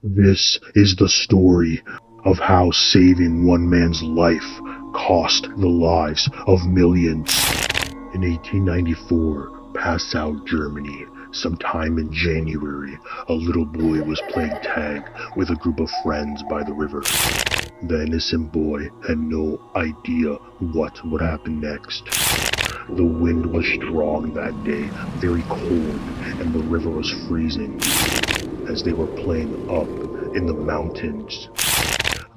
This is the story of how saving one man's life cost the lives of millions. In 1894, Passau, Germany, sometime in January, a little boy was playing tag with a group of friends by the river. The innocent boy had no idea what would happen next. The wind was strong that day, very cold, and the river was freezing. As they were playing up in the mountains,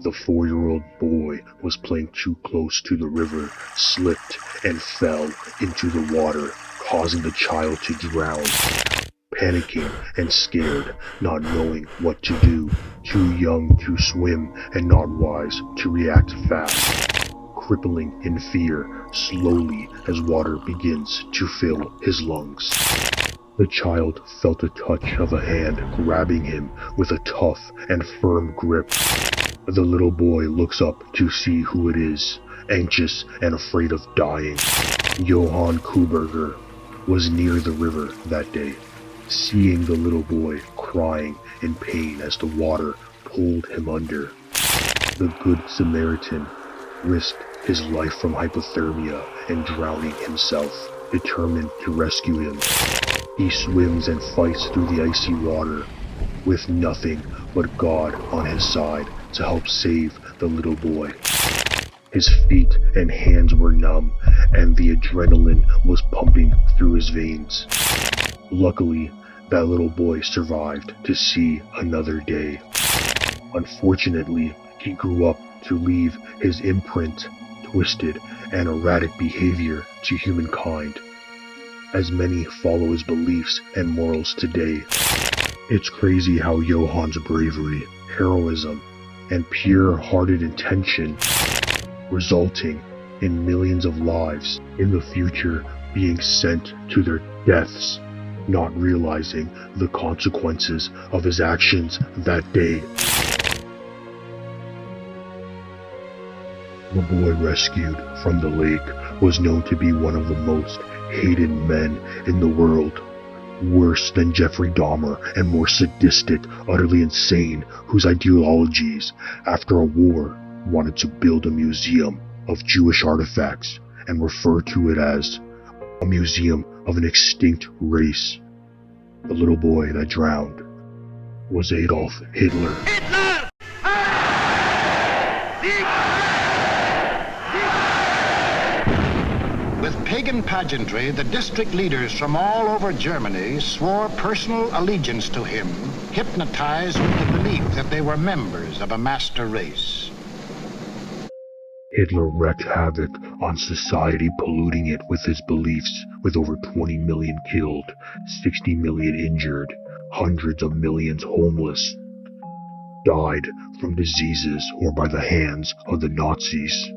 the 4-year-old boy was playing too close to the river, slipped, and fell into the water, causing the child to drown. Panicking and scared, not knowing what to do, too young to swim and not wise to react fast. Crippling in fear, slowly as water begins to fill his lungs. The child felt a touch of a hand grabbing him with a tough and firm grip. The little boy looks up to see who it is, anxious and afraid of dying. Johann Kuberger was near the river that day, seeing the little boy crying in pain as the water pulled him under. The Good Samaritan risked his life from hypothermia and drowning himself, determined to rescue him. He swims and fights through the icy water, with nothing but God on his side to help save the little boy. His feet and hands were numb, and the adrenaline was pumping through his veins. Luckily, that little boy survived to see another day. Unfortunately, he grew up to leave his imprint, twisted and erratic behavior to humankind, as many follow his beliefs and morals today. It's crazy how Johann's bravery, heroism, and pure-hearted intention resulting in millions of lives in the future being sent to their deaths, not realizing the consequences of his actions that day. The boy rescued from the lake was known to be one of the most hated men in the world, worse than Jeffrey Dahmer and more sadistic, utterly insane, whose ideologies, after a war, wanted to build a museum of Jewish artifacts and refer to it as a museum of an extinct race. The little boy that drowned was Adolf Hitler. Hitler! With pagan pageantry, the district leaders from all over Germany swore personal allegiance to him, hypnotized with the belief that they were members of a master race. Hitler wreaked havoc on society, polluting it with his beliefs, with over 20 million killed, 60 million injured, hundreds of millions homeless, died from diseases or by the hands of the Nazis.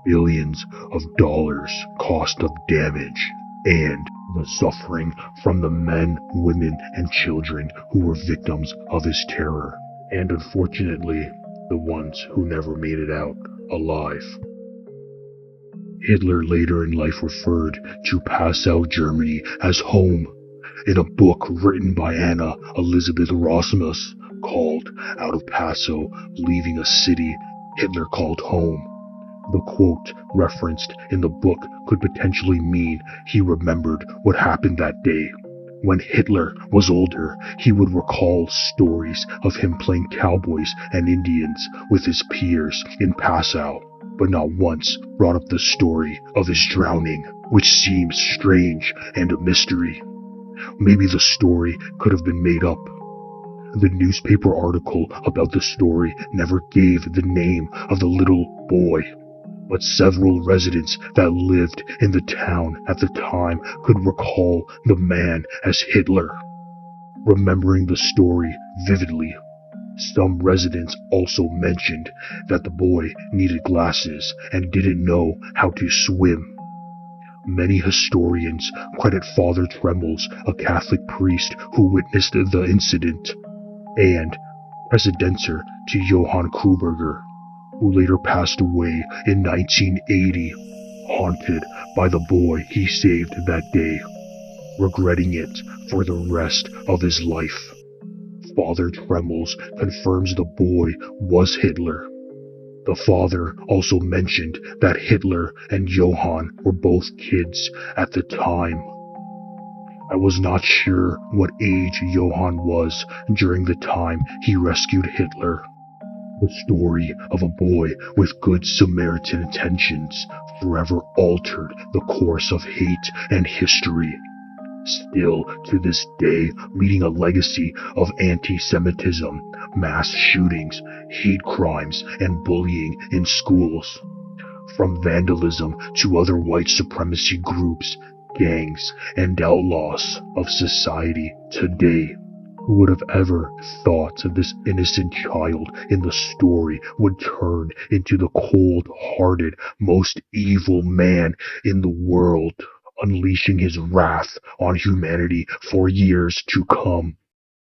Billions of dollars cost of damage, and the suffering from the men, women, and children who were victims of his terror, and unfortunately, the ones who never made it out alive. Hitler later in life referred to Passau, Germany as home in a book written by Anna Elizabeth Rasmus called Out of Passau, Leaving a City Hitler Called Home. The quote referenced in the book could potentially mean he remembered what happened that day. When Hitler was older, he would recall stories of him playing cowboys and Indians with his peers in Passau, but not once brought up the story of his drowning, which seems strange and a mystery. Maybe the story could have been made up. The newspaper article about the story never gave the name of the little boy, but several residents that lived in the town at the time could recall the man as Hitler. Remembering the story vividly, some residents also mentioned that the boy needed glasses and didn't know how to swim. Many historians credit Father Trembles, a Catholic priest who witnessed the incident, and predecessor to Johann Kuberger, who later passed away in 1980, haunted by the boy he saved that day, regretting it for the rest of his life. Father Tremmels confirms the boy was Hitler. The father also mentioned that Hitler and Johann were both kids at the time. I was not sure what age Johann was during the time he rescued Hitler. The story of a boy with good Samaritan intentions forever altered the course of hate and history, still to this day leading a legacy of anti-Semitism, mass shootings, hate crimes, and bullying in schools. From vandalism to other white supremacy groups, gangs, and outlaws of society today. Who would have ever thought of this innocent child in the story would turn into the cold-hearted, most evil man in the world, unleashing his wrath on humanity for years to come?